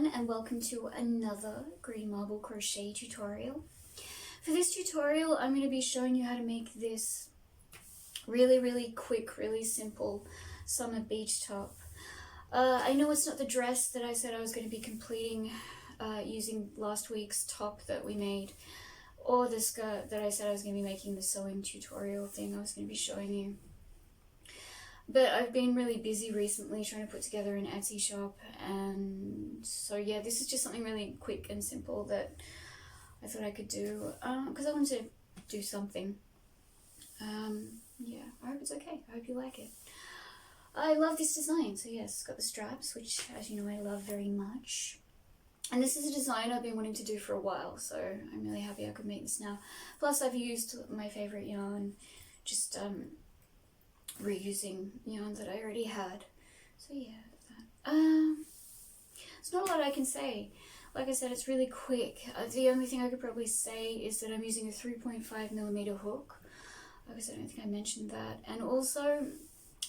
everyone, and welcome to another green marble crochet tutorial. For this tutorial I'm going to be showing you how to make this really quick, really simple summer beach top. I know it's not the dress that I said I was going to be completing using last week's top that we made, or the skirt that I said I was going to be making the sewing tutorial thing I was going to be showing you. But I've been really busy recently trying to put together an Etsy shop, and so yeah, this is just something really quick and simple that I thought I could do because I wanted to do something. Yeah, I hope it's okay. I hope you like it. I love this design. So yes, it's got the straps, which as you know I love very much. And this is a design I've been wanting to do for a while, so I'm really happy I could make this now. Plus I've used my favourite yarn, just reusing yarn that I already had. So yeah, there's not a lot I can say. Like I said, it's really quick. The only thing I could probably say is that I'm using a 3.5mm hook. Like I said, I don't think I mentioned that. And also,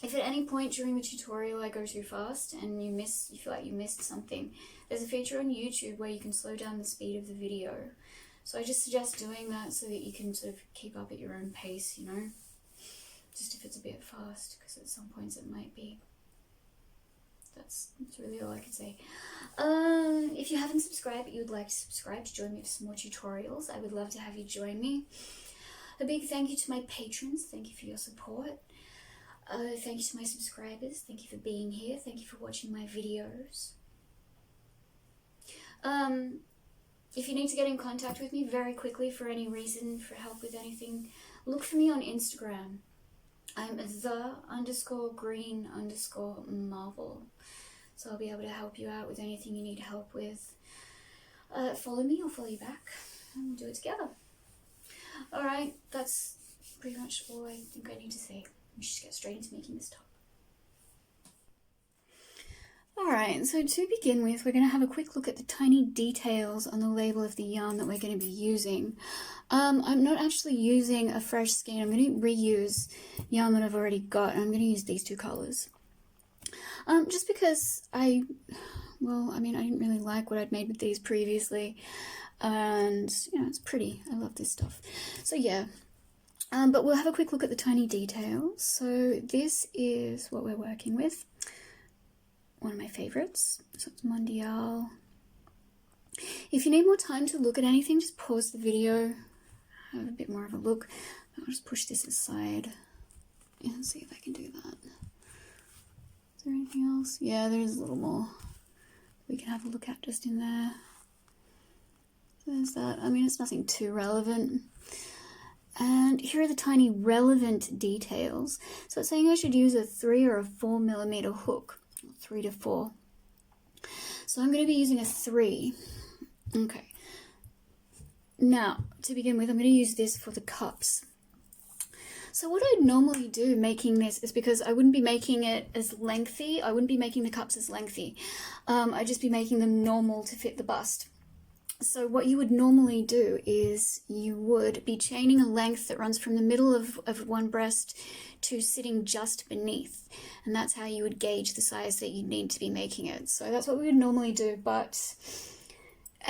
if at any point during the tutorial I go too fast and you feel like you missed something, there's a feature on YouTube where you can slow down the speed of the video. So I just suggest doing that so that you can sort of keep up at your own pace, you know? Just if it's a bit fast, because at some points it might be. That's really all I can say. If you haven't subscribed but you would like to subscribe to join me for some more tutorials, I would love to have you join me. A big thank you to my patrons. Thank you for your support. Thank you to my subscribers. Thank you for being here. Thank you for watching my videos. If you need to get in contact with me very quickly for any reason, for help with anything, look for me on Instagram. I'm the_green_marble. So I'll be able to help you out with anything you need help with. Follow me or follow you back, and we'll do it together. Alright, that's pretty much all I think I need to say. Let's just get straight into making this top. Alright, so to begin with, we're going to have a quick look at the tiny details on the label of the yarn that we're going to be using. I'm not actually using a fresh skein. I'm going to reuse yarn that I've already got, and I'm going to use these two colours. Just because I didn't really like what I'd made with these previously, and, you know, it's pretty. I love this stuff. So yeah, but we'll have a quick look at the tiny details. So this is what we're working with. One of my favourites, so it's Mondial. If you need more time to look at anything, just pause the video, have a bit more of a look. I'll just push this aside and see if I can do that. Is there anything else? Yeah, there's a little more we can have a look at just in there. So there's that. I mean, it's nothing too relevant. And here are the tiny relevant details. So it's saying I should use a 3 or a 4mm hook. 3 to 4. So I'm going to be using a 3. Okay. Now, to begin with, I'm going to use this for the cups. So what I'd normally do making this is, because I wouldn't be making it as lengthy, I wouldn't be making the cups as lengthy. I'd just be making them normal to fit the bust. So what you would normally do is you would be chaining a length that runs from the middle of one breast to sitting just beneath. And that's how you would gauge the size that you need to be making it. So that's what we would normally do,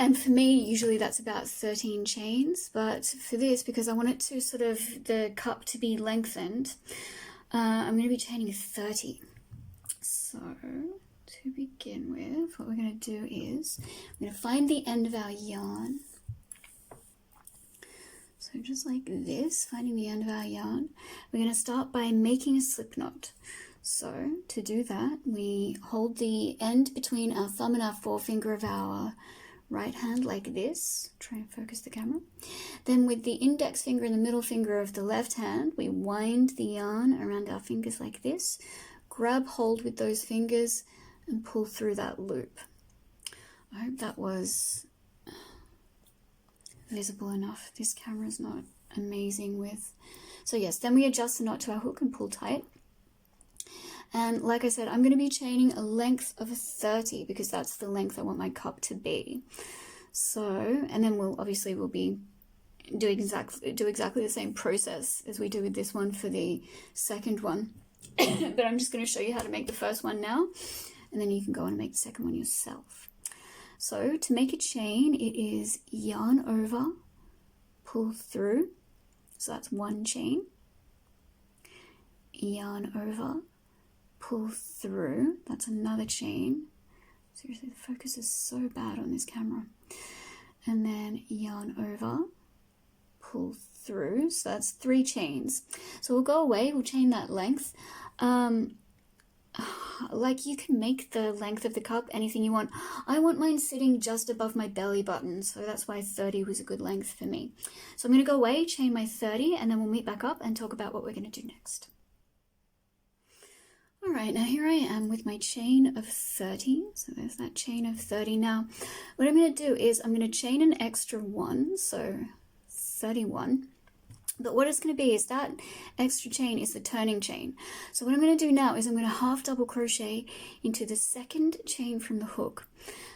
and for me, usually that's about 13 chains. But for this, because I want it to sort of, the cup to be lengthened, I'm going to be chaining 30. So to begin with, what we're going to do is I'm going to find the end of our yarn. So just like this, finding the end of our yarn, we're going to start by making a slip knot. So to do that, we hold the end between our thumb and our forefinger of our right hand like this. Try and focus the camera. Then with the index finger and the middle finger of the left hand, we wind the yarn around our fingers like this. Grab hold with those fingers and pull through that loop. I hope that was visible enough. This camera's not amazing with... So yes, then we adjust the knot to our hook and pull tight. And like I said, I'm going to be chaining a length of 30 because that's the length I want my cup to be. So, and then we'll be do exactly the same process as we do with this one for the second one. But I'm just going to show you how to make the first one now, and then you can go on and make the second one yourself. So to make a chain, it is yarn over, pull through, so that's one chain, yarn over, pull through, that's another chain. Seriously, the focus is so bad on this camera. And then yarn over, pull through, so that's 3 chains. So we'll go away, we'll chain that length. Like, you can make the length of the cup anything you want. I want mine sitting just above my belly button, so that's why 30 was a good length for me. So I'm going to go away, chain my 30, and then we'll meet back up and talk about what we're going to do next. All right, now here I am with my chain of 30. So there's that chain of 30. Now, what I'm going to do is I'm going to chain an extra 1, so 31. But what it's going to be is that extra chain is the turning chain. So what I'm going to do now is I'm going to half double crochet into the second chain from the hook.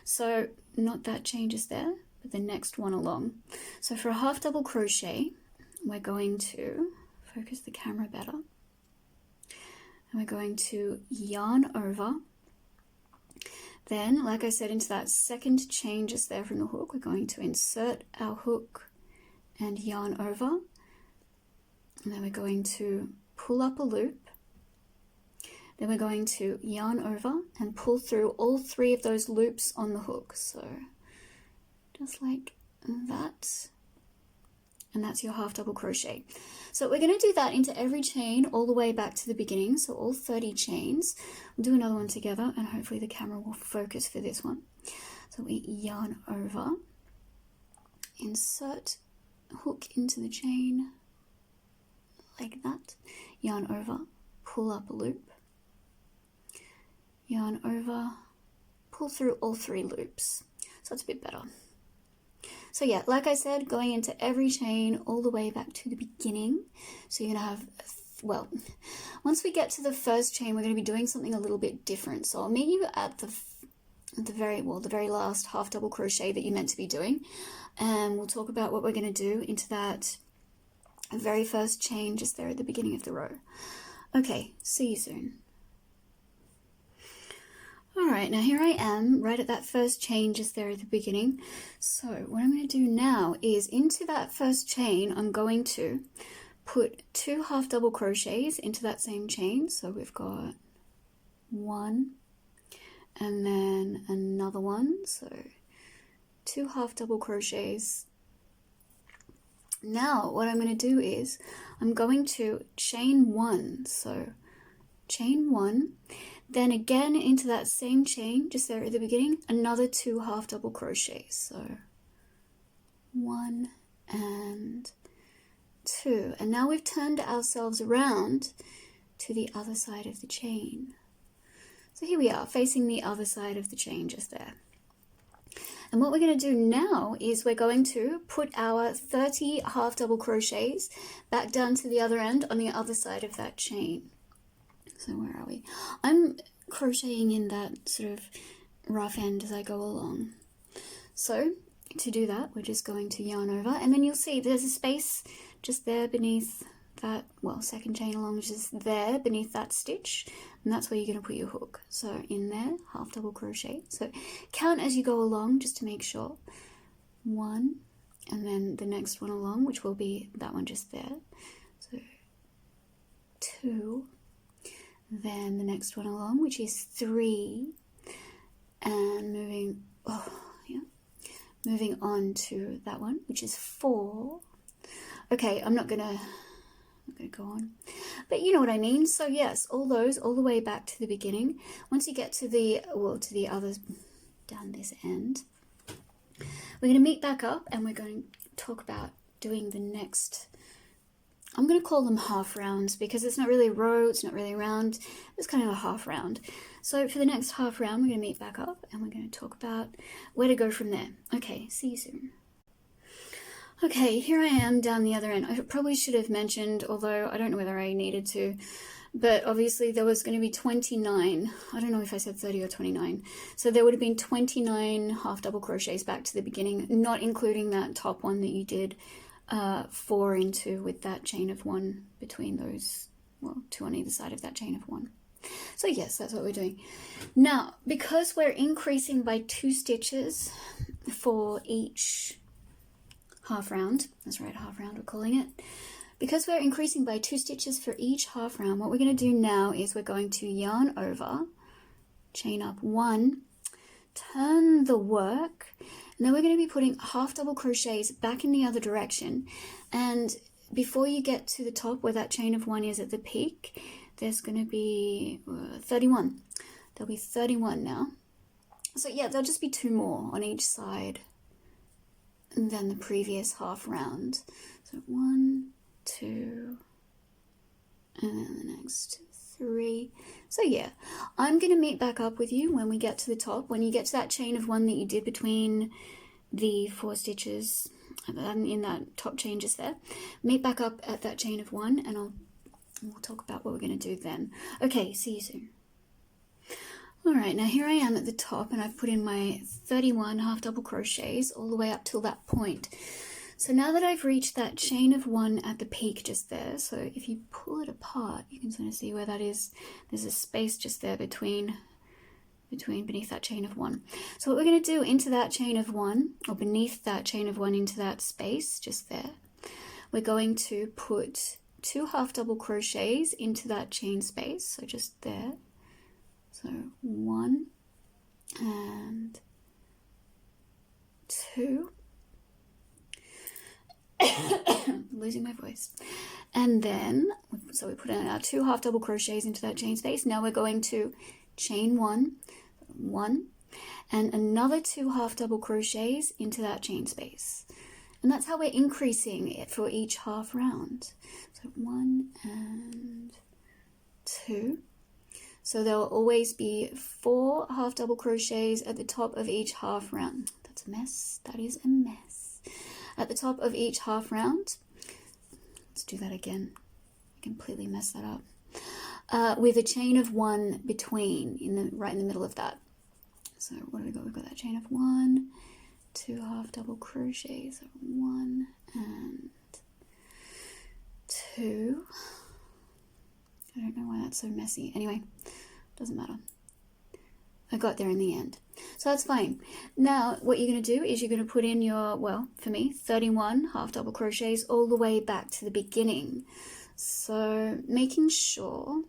So not that chain just there, but the next one along. So for a half double crochet, we're going to focus the camera better. And we're going to yarn over. Then, like I said, into that second chain just there from the hook, we're going to insert our hook and yarn over. And then we're going to pull up a loop. Then we're going to yarn over and pull through all 3 of those loops on the hook. So just like that. And that's your half double crochet. So we're going to do that into every chain all the way back to the beginning. So all 30 chains. We'll do another one together and hopefully the camera will focus for this one. So we yarn over, insert hook into the chain, like that, yarn over, pull up a loop, yarn over, pull through all 3 loops. So that's a bit better. So yeah, like I said, going into every chain all the way back to the beginning. So you're going to have, well, once we get to the first chain, we're going to be doing something a little bit different. So I'll meet you at the very last half double crochet that you're meant to be doing. And we'll talk about what we're going to do into that very first chain just there at the beginning of the row. Okay, see you soon. All right, now here I am right at that first chain just there at the beginning. So what I'm going to do now is into that first chain, I'm going to put 2 half double crochets into that same chain. So we've got 1 and then another one. So 2 half double crochets. Now what I'm going to do is I'm going to chain 1. So chain 1, then again into that same chain just there at the beginning, another 2 half double crochets. So 1 and 2. And now we've turned ourselves around to the other side of the chain. So here we are facing the other side of the chain just there. And what we're going to do now is we're going to put our 30 half double crochets back down to the other end on the other side of that chain. So where are we? I'm crocheting in that sort of rough end as I go along. So to do that, we're just going to yarn over, and then you'll see there's a space just there beneath that, well, second chain along, just there beneath that stitch, and that's where you're going to put your hook. So in there, half double crochet. So count as you go along just to make sure. 1, and then the next one along, which will be that one just there. So 2, then the next one along, which is 3, and moving on to that one, which is 4. Okay, I'm not gonna go on, but you know what I mean. So yes, all those all the way back to the beginning. Once you get to the others down this end, we're going to meet back up and we're going to talk about doing the next, I'm going to call them half rounds because it's not really a row, it's not really a round, it's kind of a half round. So for the next half round, we're going to meet back up and we're going to talk about where to go from there. Okay, see you soon. Okay, here I am down the other end. I probably should have mentioned, although I don't know whether I needed to, but obviously there was going to be 29. I don't know if I said 30 or 29. So there would have been 29 half double crochets back to the beginning, not including that top one that you did 4 into with that chain of 1 between those, well, 2 on either side of that chain of 1. So yes, that's what we're doing. Now, because we're increasing by 2 stitches for each half round, that's right, half round we're calling it. Because we're increasing by 2 stitches for each half round, what we're going to do now is we're going to yarn over, chain up 1, turn the work, and then we're going to be putting half double crochets back in the other direction. And before you get to the top where that chain of 1 is at the peak, there's going to be 31. There'll be 31 now. So yeah, there'll just be 2 more on each side than the previous half round. So 1, 2, and then the next 3. So yeah, I'm going to meet back up with you when we get to the top. When you get to that chain of 1 that you did between the 4 stitches in that top chain just there, meet back up at that chain of 1 and we'll talk about what we're going to do then. Okay, see you soon. Alright, now here I am at the top and I've put in my 31 half double crochets all the way up till that point. So now that I've reached that chain of 1 at the peak just there, so if you pull it apart, you can sort of see where that is. There's a space just there beneath that chain of 1. So what we're going to do into that chain of 1, or beneath that chain of 1 into that space just there, we're going to put 2 half double crochets into that chain space, so just there. So 1 and 2. Losing my voice. And then, so we put in our 2 half double crochets into that chain space. Now we're going to chain 1, and another 2 half double crochets into that chain space. And that's how we're increasing it for each half round. So 1 and 2. So there will always be 4 half double crochets at the top of each half round. That's a mess. That is a mess. At the top of each half round. Let's do that again. I completely messed that up. With a chain of 1 between, right in the middle of that. So what do we got? We've got that chain of 1, 2 half double crochets. So 1 and 2. I don't know why that's so messy. Anyway, doesn't matter. I got there in the end. So that's fine. Now, what you're going to do is you're going to put in your, well, for me, 31 half double crochets all the way back to the beginning. So making sure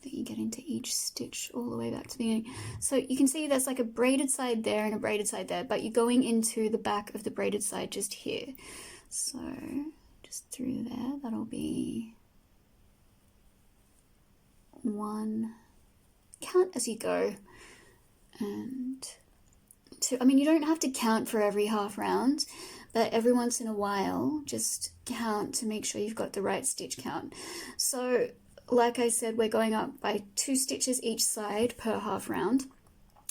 that you get into each stitch all the way back to the beginning. So you can see there's like a braided side there and a braided side there, but you're going into the back of the braided side just here. So just through there, that'll be 1, count as you go, and 2. I mean, you don't have to count for every half round, but every once in a while just count to make sure you've got the right stitch count. So like I said, we're going up by 2 stitches each side per half round.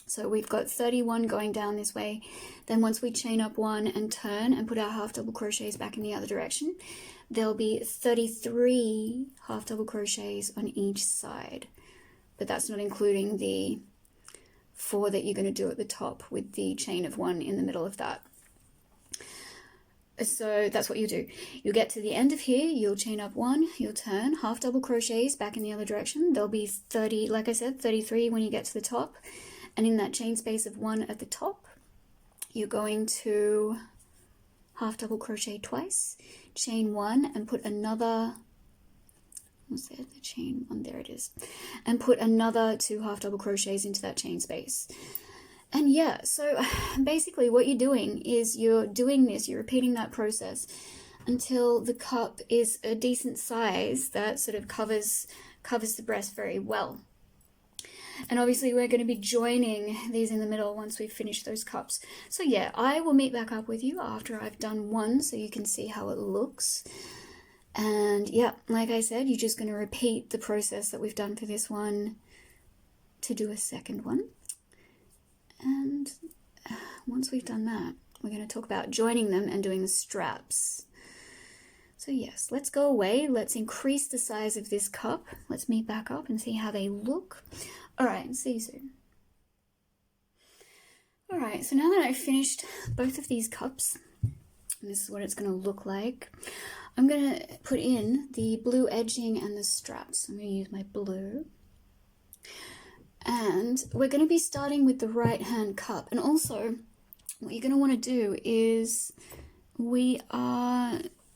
So we've got 31 going down this way. Then once we chain up 1 and turn and put our half double crochets back in the other direction, there'll be 33 half double crochets on each side. But that's not including the 4 that you're going to do at the top with the chain of 1 in the middle of that. So that's what you do. You'll get to the end of here, you'll chain up 1, you'll turn, half double crochets back in the other direction. There'll be 30, like I said, 33 when you get to the top. And in that chain space of 1 at the top, you're going to half double crochet twice, chain 1 and put another, what's there, the chain 1, there it is, and put another 2 half double crochets into that chain space. And yeah, so basically what you're doing is you're doing this, you're repeating that process until the cup is a decent size that sort of covers the breast very well. And obviously we're going to be joining these in the middle once we've finished those cups. So yeah, I will meet back up with you after I've done one so you can see how it looks. And yeah, like I said, you're just going to repeat the process that we've done for this one to do a second one. And once we've done that, we're going to talk about joining them and doing the straps. So yes, let's go away. Let's increase the size of this cup. Let's meet back up and see how they look. All right, see you soon. All right, so now that I've finished both of these cups, and this is what it's going to look like, I'm going to put in the blue edging and the straps. I'm going to use my blue. And we're going to be starting with the right hand cup. And also what you're going to want to do is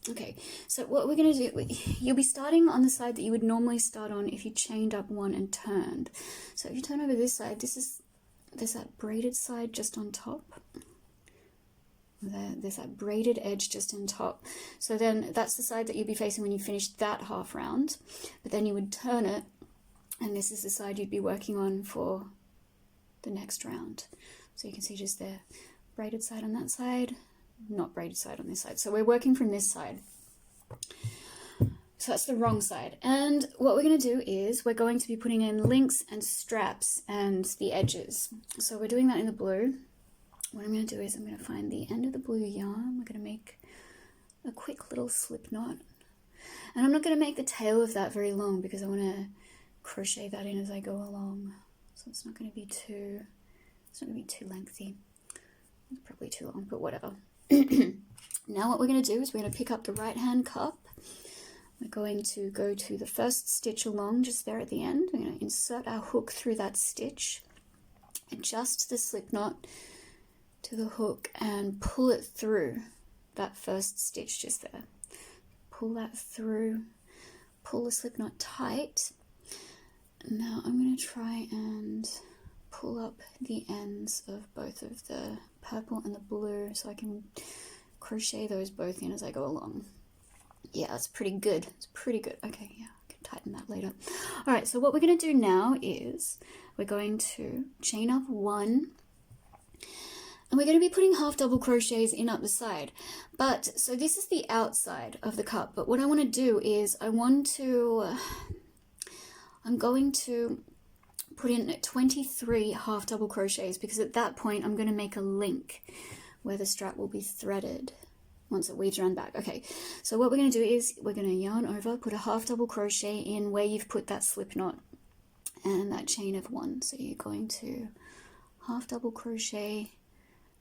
okay, so what we're going to do, you'll be starting on the side that you would normally start on if you chained up one and turned. So if you turn over this side, there's that braided side just on top. There's that braided edge just on top. So then that's the side that you'll be facing when you finish that half round. But then you would turn it, and this is the side you'd be working on for the next round. So you can see just there, braided side on that side, not braided side on this side. So we're working from this side. So that's the wrong side. And what we're going to do is we're going to be putting in links and straps and the edges. So we're doing that in the blue. What I'm going to do is I'm going to find the end of the blue yarn. We're going to make a quick little slip knot. And I'm not going to make the tail of that very long because I want to crochet that in as I go along. So it's not going to be too lengthy. It's probably too long, but whatever. Now what we're going to do is we're going to pick up the right hand cup. We're going to go to the first stitch along just there at the end. We're going to insert our hook through that stitch, adjust the slip knot to the hook and pull it through that first stitch just there. Pull that through, pull the slip knot tight. Now I'm going to try and pull up the ends of both of the purple and the blue so I can crochet those both in as I go along. Yeah, that's pretty good. It's pretty good. Okay, yeah, I can tighten that later. All right, so what we're going to do now is we're going to chain up one, and we're going to be putting half double crochets in up the side. But so this is the outside of the cup, but what I want to do is I'm going to put in 23 half double crochets, because at that point I'm going to make a link where the strap will be threaded once it weaves around back. Okay, so what we're going to do is we're going to yarn over, put a half double crochet in where you've put that slip knot and that chain of one. So you're going to half double crochet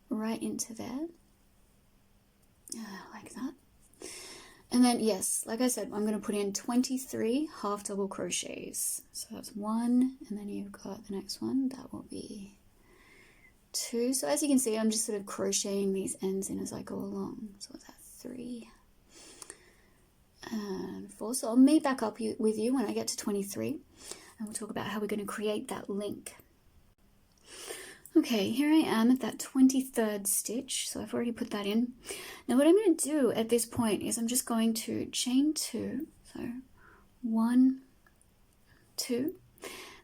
right into there, like that. And then, yes, like I said, I'm going to put in 23 half double crochets. So that's one, and then you've got the next one, that will be two. So as you can see, I'm just sort of crocheting these ends in as I go along. So that's 3 and 4. So I'll meet back up with you when I get to 23, and we'll talk about how we're going to create that link. Okay, here I am at that 23rd stitch, so I've already put that in. Now what I'm going to do at this point is I'm just going to chain 2, so 1, 2,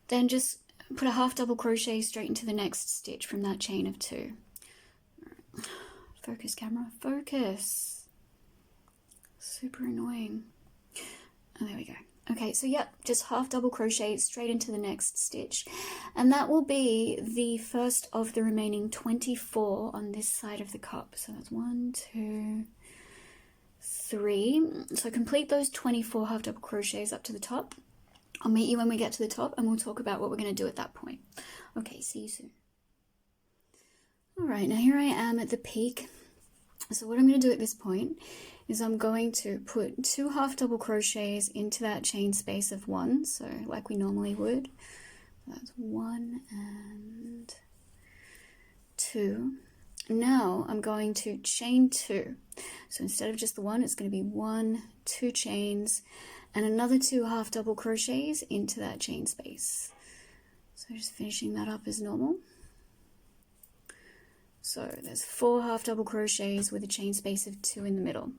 then just put a half double crochet straight into the next stitch from that chain of 2. Focus, camera, focus. Super annoying. Oh, there we go. Okay, so yep, just half double crochet straight into the next stitch, and that will be the first of the remaining 24 on this side of the cup. So that's 1, 2, 3. So complete those 24 half double crochets up to the top. I'll meet you when we get to the top, and we'll talk about what we're going to do at that point. Okay, see you soon. All right, now here I am at the peak. So what I'm going to do at this point is I'm going to put 2 half double crochets into that chain space of 1, so like we normally would. That's 1 and 2. Now I'm going to chain 2. So instead of just the 1, it's going to be 1, 2 chains, and another 2 half double crochets into that chain space. So just finishing that up as normal. So there's 4 half double crochets with a chain space of 2 in the middle.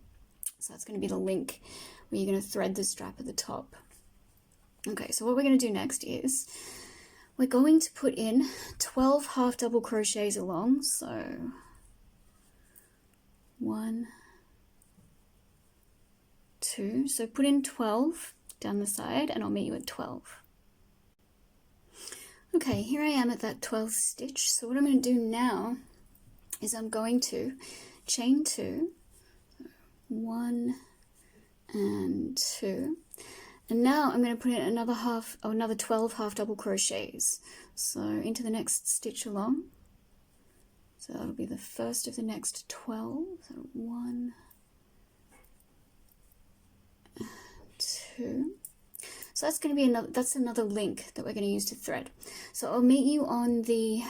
So that's going to be the link where you're going to thread the strap at the top. Okay, so what we're going to do next is we're going to put in 12 half double crochets along. So 1, 2. So put in 12 down the side, and I'll meet you at 12. Okay, here I am at that 12th stitch. So what I'm going to do now is I'm going to chain 2, 1 and 2, and now I'm going to put in another 12 half double crochets, so into the next stitch along. So that'll be the first of the next 12. So 1, 2. So that's going to be another link that we're going to use to thread. So I'll meet you on the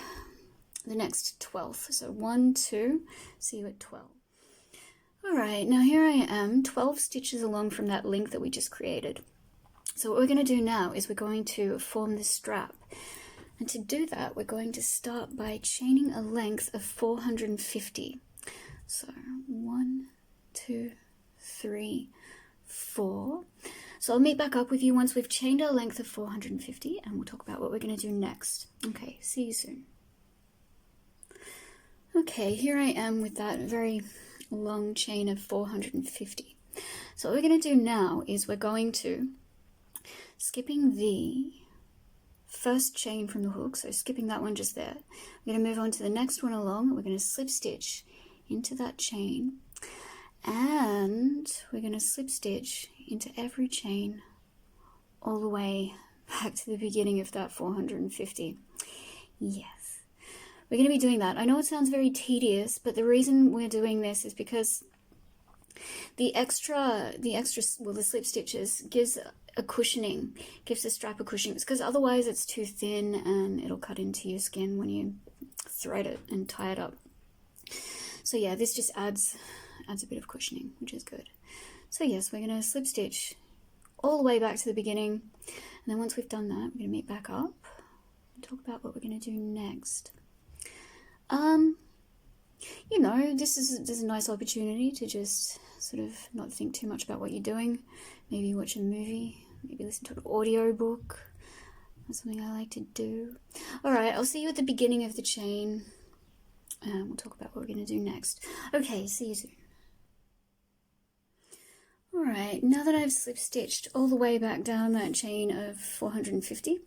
next 12th. So 1, 2, see you at 12. All right, now here I am 12 stitches along from that link that we just created. So what we're going to do now is we're going to form this strap. And to do that, we're going to start by chaining a length of 450. So 1, 2, 3, 4. So I'll meet back up with you once we've chained our length of 450, and we'll talk about what we're going to do next. Okay, see you soon. Okay, here I am with that very long chain of 450. So what we're going to do now is we're going to, skipping the first chain from the hook, so skipping that one just there, we're going to move on to the next one along. We're going to slip stitch into that chain, and we're going to slip stitch into every chain all the way back to the beginning of that 450. Yes, we're going to be doing that. I know it sounds very tedious, but the reason we're doing this is because the slip stitches gives a cushioning, gives the strap a cushioning. It's because otherwise it's too thin and it'll cut into your skin when you thread it and tie it up. So yeah, this just adds a bit of cushioning, which is good. So yes, we're going to slip stitch all the way back to the beginning, and then once we've done that, we're going to meet back up and talk about what we're going to do next. You know, this is a nice opportunity to just sort of not think too much about what you're doing. Maybe watch a movie, maybe listen to an audio book. That's something I like to do. All right, I'll see you at the beginning of the chain, and we'll talk about what we're going to do next. Okay, see you soon. All right, now that I've slip stitched all the way back down that chain of 450,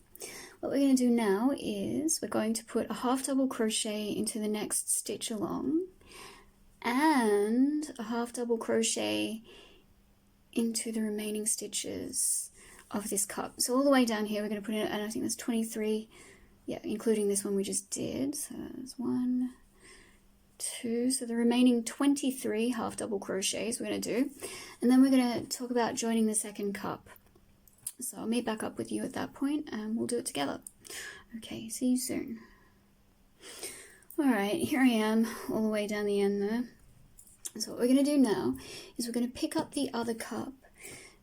what we're going to do now is we're going to put a half double crochet into the next stitch along, and a half double crochet into the remaining stitches of this cup. So all the way down here we're going to put in, and I think there's 23, yeah, including this one we just did. So there's 1, 2, so the remaining 23 half double crochets we're going to do, and then we're going to talk about joining the second cup. So I'll meet back up with you at that point and we'll do it together. Okay, see you soon. Alright, here I am all the way down the end there. So what we're going to do now is we're going to pick up the other cup,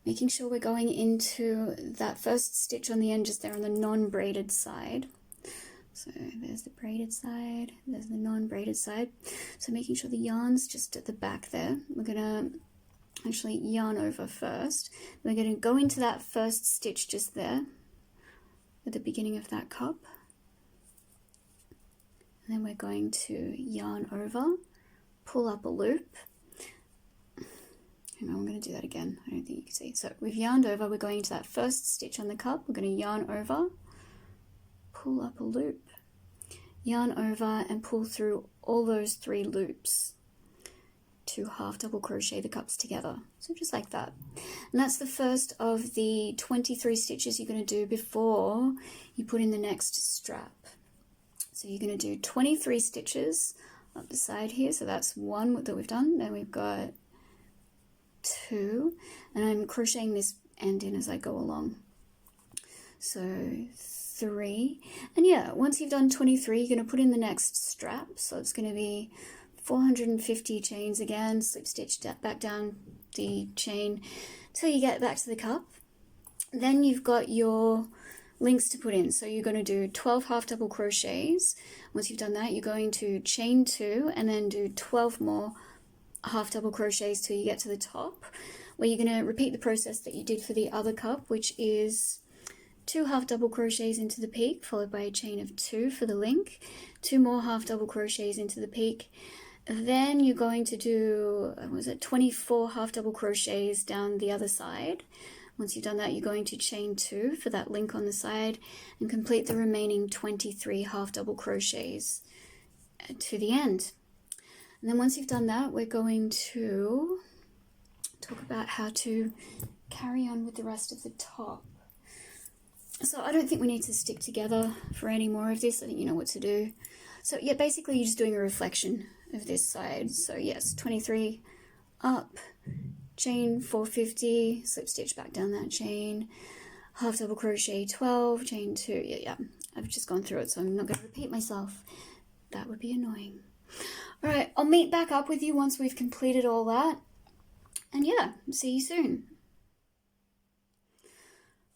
making sure we're going into that first stitch on the end just there on the non-braided side. So there's the braided side, there's the non-braided side. So making sure the yarn's just at the back there. We're going to actually yarn over first. We're going to go into that first stitch just there at the beginning of that cup. And then we're going to yarn over, pull up a loop. Hang on, I'm going to do that again. I don't think you can see. So we've yarned over, we're going into that first stitch on the cup. We're going to yarn over, pull up a loop, yarn over and pull through all those 3 loops to half double crochet the cups together. So just like that. And that's the first of the 23 stitches you're going to do before you put in the next strap. So you're going to do 23 stitches up the side here. So that's 1 that we've done. Then we've got 2, and I'm crocheting this end in as I go along. So 3, and yeah, once you've done 23, you're going to put in the next strap. So it's going to be 450 chains again, slip stitch back down the chain till you get back to the cup. Then you've got your links to put in. So you're going to do 12 half double crochets. Once you've done that, you're going to chain 2 and then do 12 more half double crochets till you get to the top, where you're going to repeat the process that you did for the other cup, which is 2 half double crochets into the peak, followed by a chain of 2 for the link, 2 more half double crochets into the peak. Then you're going to do, 24 half double crochets down the other side. Once you've done that, you're going to chain 2 for that link on the side and complete the remaining 23 half double crochets to the end. And then once you've done that, we're going to talk about how to carry on with the rest of the top. So I don't think we need to stick together for any more of this. I think you know what to do. So yeah, basically you're just doing a reflection of this side. So yes, 23 up, chain 450, slip stitch back down that chain, half double crochet, 12, chain 2, yeah, I've just gone through it, so I'm not going to repeat myself. That would be annoying. All right, I'll meet back up with you once we've completed all that, and yeah, see you soon.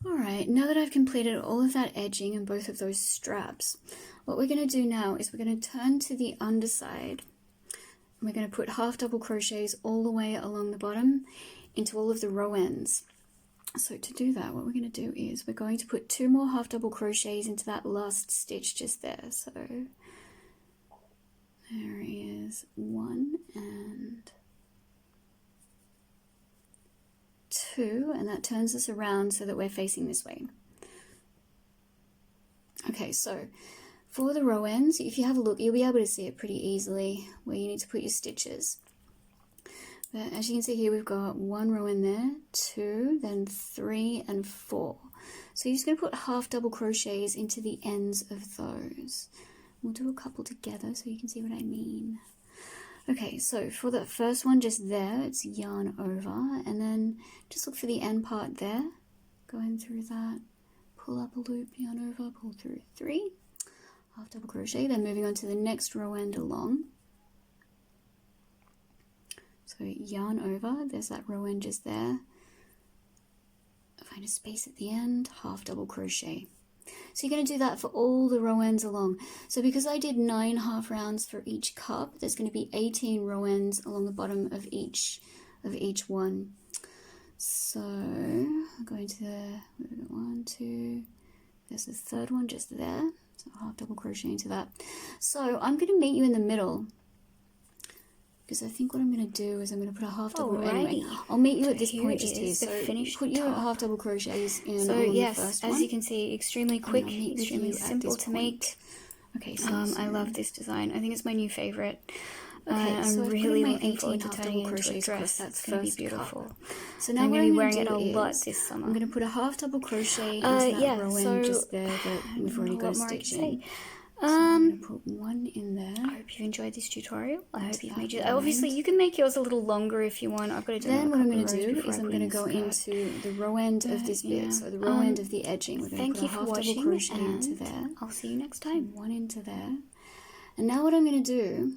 All right, now that I've completed all of that edging and both of those straps, what we're going to do now is we're going to turn to the underside. We're going to put half double crochets all the way along the bottom into all of the row ends. So to do that, what we're going to do is we're going to put 2 more half double crochets into that last stitch just there. So there is 1 and 2, and that turns us around so that we're facing this way. Okay, so for the row ends, if you have a look, you'll be able to see it pretty easily where you need to put your stitches. But as you can see here, we've got 1 row in there, 2, then 3 and 4. So you're just going to put half double crochets into the ends of those. We'll do a couple together so you can see what I mean. Okay, so for the first one just there, it's yarn over, and then just look for the end part there, going through that, pull up a loop, yarn over, pull through 3, half double crochet, then moving on to the next row end along. So yarn over, there's that row end just there, find a space at the end, half double crochet. So you're going to do that for all the row ends along. So because I did 9 half rounds for each cup, there's going to be 18 row ends along the bottom of each one. So I'm going to the 1, 2, there's the third one just there, so half double crochet into that. So I'm going to meet you in the middle, because I think what I'm going to do is I'm going to put a half double. Anyway, I'll meet you at this point just here. So put your half double crochets in. So yes, the first one. As you can see, extremely quick, extremely simple to make. Okay, so I love this design. I think it's my new favorite. Okay, so I'm really looking forward to turning it into a dress. That's going to be beautiful. So now I'm going to be wearing it a lot this summer. I'm going to put a half double crochet into that row end just there that we've already got a stitch in. So I'm going to put 1 in there. I hope you enjoyed this tutorial. I hope you've made yours. Obviously, you can make yours a little longer if you want. I've got to do Then what I'm going to do is I'm going to go into the row end of this bit, so the row end of the edging. We're going to put a half double crochet into there. I'll see you next time. 1 into there. And now what I'm going to do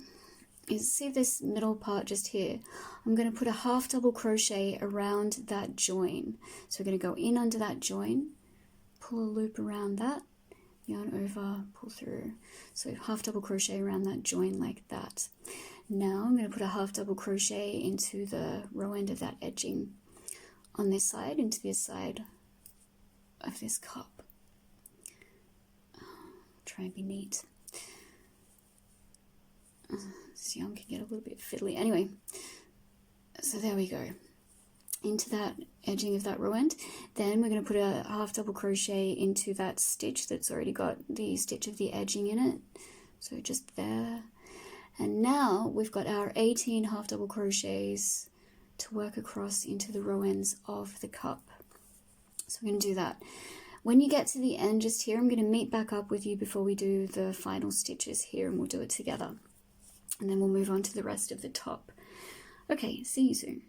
is, see this middle part just here, I'm going to put a half double crochet around that join. So we're going to go in under that join, pull a loop around that, yarn over, pull through. So half double crochet around that join like that. Now I'm going to put a half double crochet into the row end of that edging on this side, into this side of this cup. Try and be neat. This yarn can get a little bit fiddly. Anyway, so there we go. Into that edging of that row end. Then we're going to put a half double crochet into that stitch that's already got the stitch of the edging in it. So just there. And now we've got our 18 half double crochets to work across into the row ends of the cup. So we're going to do that. When you get to the end just here, I'm going to meet back up with you before we do the final stitches here, and we'll do it together. And then we'll move on to the rest of the top. Okay, see you soon.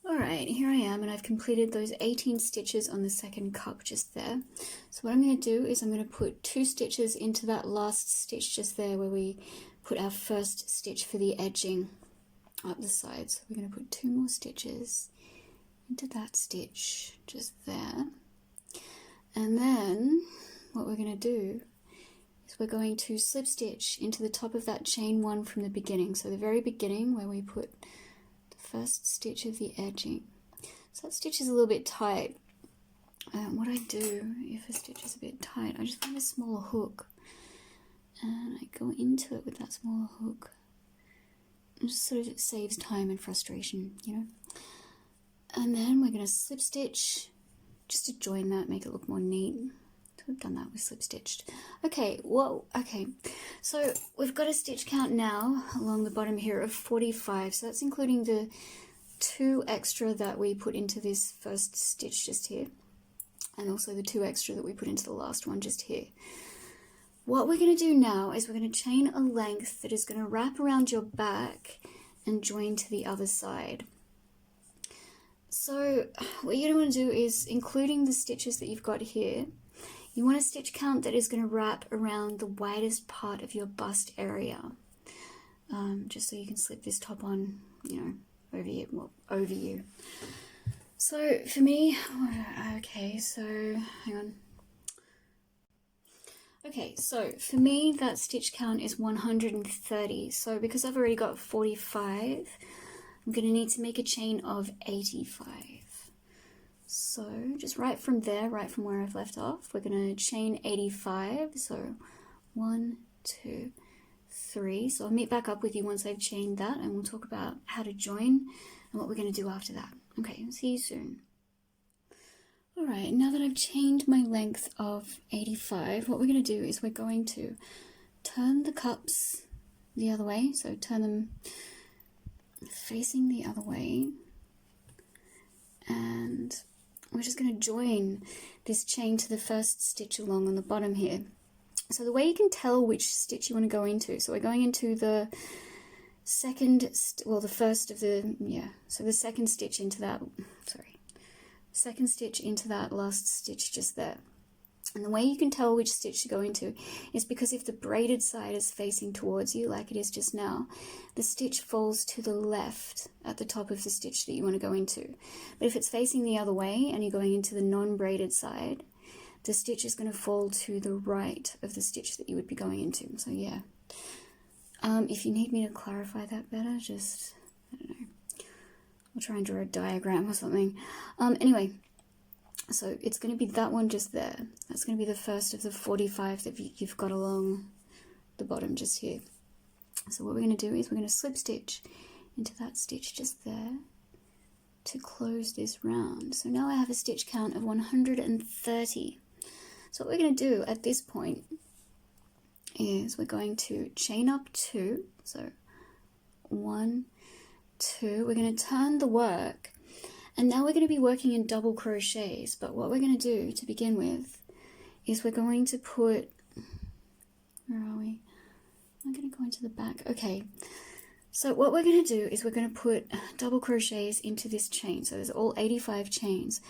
Alright, here I am, and I've completed those 18 stitches on the second cup just there. So what I'm going to do is I'm going to put 2 stitches into that last stitch just there where we put our first stitch for the edging up the side. So we're going to put 2 more stitches into that stitch just there. And then what we're going to do is we're going to slip stitch into the top of that chain 1 from the beginning. So the very beginning where we put first stitch of the edging. So that stitch is a little bit tight. What I do if a stitch is a bit tight, I just find a smaller hook and I go into it with that smaller hook. It just sort of saves time and frustration, you know. And then we're going to slip stitch just to join that, make it look more neat. So we've done that, we slip stitched. Okay, so we've got a stitch count now along the bottom here of 45. So that's including the 2 extra that we put into this first stitch just here, and also the 2 extra that we put into the last one just here. What we're going to do now is we're going to chain a length that is going to wrap around your back and join to the other side. So what you're going to want to do is, including the stitches that you've got here, you want a stitch count that is going to wrap around the widest part of your bust area, just so you can slip this top on, you know, over you. So for me, okay, so hang on. Okay, so for me that stitch count is 130. So because I've already got 45, I'm going to need to make a chain of 85. So just right from there, right from where I've left off, we're going to chain 85. So 1, 2, 3. So I'll meet back up with you once I've chained that, and we'll talk about how to join and what we're going to do after that. Okay, see you soon. Alright, now that I've chained my length of 85, what we're going to do is we're going to turn the cups the other way, so turn them facing the other way, and we're just going to join this chain to the first stitch along on the bottom here. So the way you can tell which stitch you want to go into, so we're going into the second, well, the first of the, so the second stitch into that, second stitch into that last stitch just there. And the way you can tell which stitch to go into is because if the braided side is facing towards you, like it is just now, the stitch falls to the left at the top of the stitch that you want to go into. But if it's facing the other way and you're going into the non-braided side, the stitch is going to fall to the right of the stitch that you would be going into. So yeah. If you need me to clarify that better, just, I don't know, I'll try and draw a diagram or something. Anyway, so it's going to be that one just there. That's going to be the first of the 45 that you've got along the bottom just here. So what we're going to do is we're going to slip stitch into that stitch just there to close this round. So now I have a stitch count of 130. So what we're going to do at this point is we're going to chain up 2. So 1, 2. We're going to turn the work. And now we're going to be working in double crochets, but what we're going to do to begin with is we're going to put, where are we? I'm going to go into the back. Okay, so what we're going to do is we're going to put double crochets into this chain. So there's all 85 chains,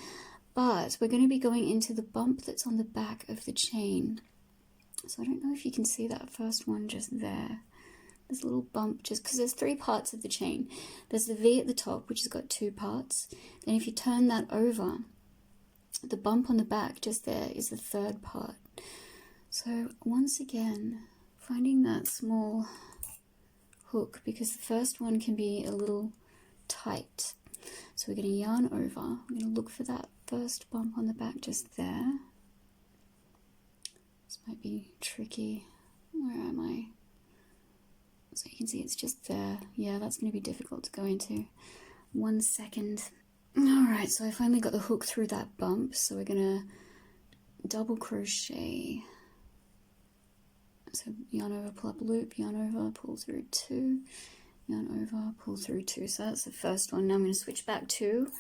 but we're going to be going into the bump that's on the back of the chain. So I don't know if you can see that first one just there. This little bump, just because there's 3 parts of the chain. There's the V at the top, which has got 2 parts. Then if you turn that over, the bump on the back just there is the 3rd part. So once again, finding that small hook, because the first one can be a little tight. So we're going to yarn over. We're going to look for that first bump on the back just there. This might be tricky. Where am I? So you can see it's just there. Yeah, that's going to be difficult to go into. 1 second. Alright, so I finally got the hook through that bump. So we're going to double crochet. So yarn over, pull up a loop, yarn over, pull through 2, yarn over, pull through 2. So that's the first one. Now I'm going to switch back to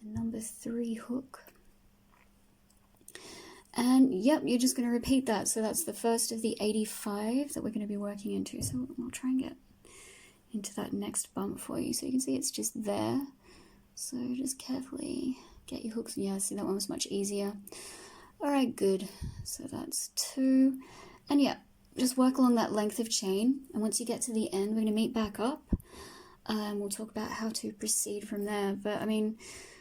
the number 3 hook. And yep, you're just going to repeat that. So that's the first of the 85 that we're going to be working into. So I'll try and get into that next bump for you. So you can see it's just there. So just carefully get your hooks. Yeah, see that one was much easier. Alright, good. So that's 2. And yeah, just work along that length of chain. And once you get to the end, we're going to meet back up. And we'll talk about how to proceed from there. But I mean,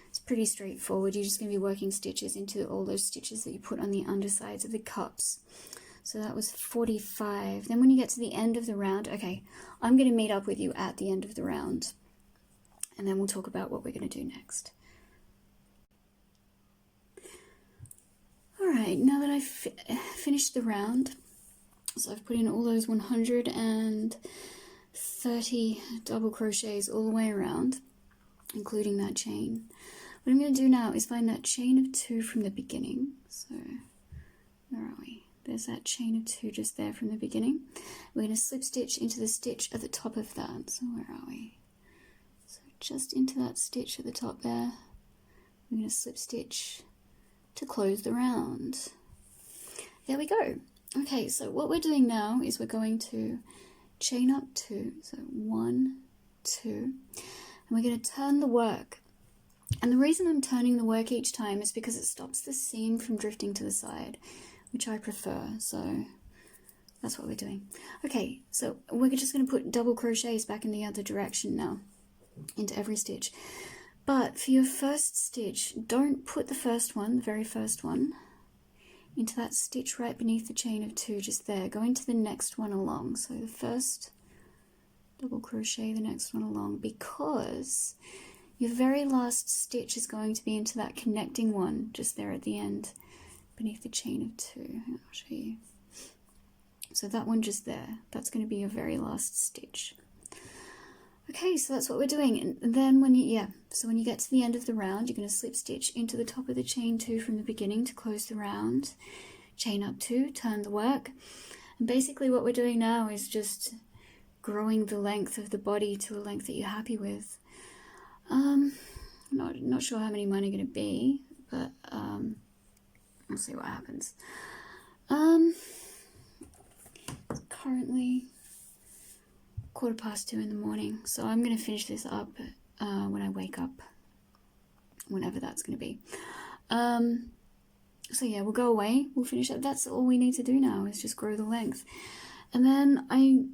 it's pretty straightforward. You're just going to be working stitches into all those stitches that you put on the undersides of the cups. So that was 45. Then when you get to the end of the round, okay, I'm going to meet up with you at the end of the round. And then we'll talk about what we're going to do next. Alright, now that I've finished the round, so I've put in all those 130 double crochets all the way around, including that chain. What I'm going to do now is find that chain of 2 from the beginning. So, where are we? There's that chain of 2 just there from the beginning. We're going to slip stitch into the stitch at the top of that. So where are we? So just into that stitch at the top there. We're going to slip stitch to close the round. There we go. Okay, so what we're doing now is we're going to chain up 2. So 1, 2. And we're going to turn the work And the reason I'm turning the work each time is because it stops the seam from drifting to the side, which I prefer, so that's what we're doing. Okay, so we're just going to put double crochets back in the other direction now, into every stitch. But for your first stitch, don't put the first one, the very first one, into that stitch right beneath the chain of 2, just there. Go into the next one along. So the first double crochet the next one along, because your very last stitch is going to be into that connecting one just there at the end beneath the chain of 2. I'll show you. So that one just there, that's going to be your very last stitch. Okay, so that's what we're doing. And then when you get to the end of the round, you're going to slip stitch into the top of the chain 2 from the beginning to close the round, chain up 2, turn the work. And basically what we're doing now is just growing the length of the body to a length that you're happy with. Not sure how many mine are going to be, but we'll see what happens. Currently 2:15 in the morning, so I'm going to finish this up when I wake up, whenever that's going to be. So yeah, we'll go away, we'll finish up. That's all we need to do now, is just grow the length. And then I'll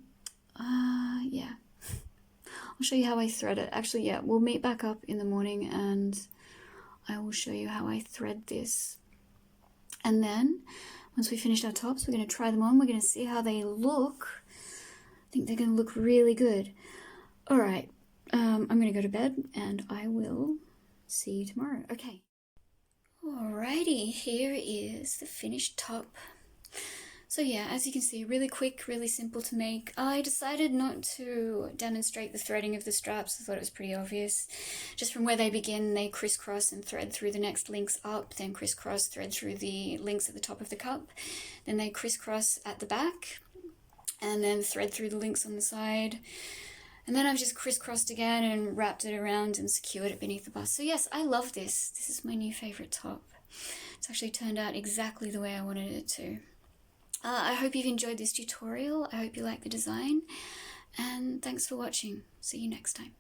show you how I thread it. Actually, yeah, we'll meet back up in the morning and I will show you how I thread this. And then once we finish our tops, we're going to try them on. We're going to see how they look. I think they're going to look really good. All right, I'm going to go to bed and I will see you tomorrow. Okay. Alrighty, here is the finished top. So yeah, as you can see, really quick, really simple to make. I decided not to demonstrate the threading of the straps. I thought it was pretty obvious. Just from where they begin, they crisscross and thread through the next links up, then crisscross, thread through the links at the top of the cup. Then they crisscross at the back, and then thread through the links on the side. And then I've just crisscrossed again and wrapped it around and secured it beneath the bust. So yes, I love this. This is my new favorite top. It's actually turned out exactly the way I wanted it to. I hope you've enjoyed this tutorial. I hope you like the design, and thanks for watching. See you next time.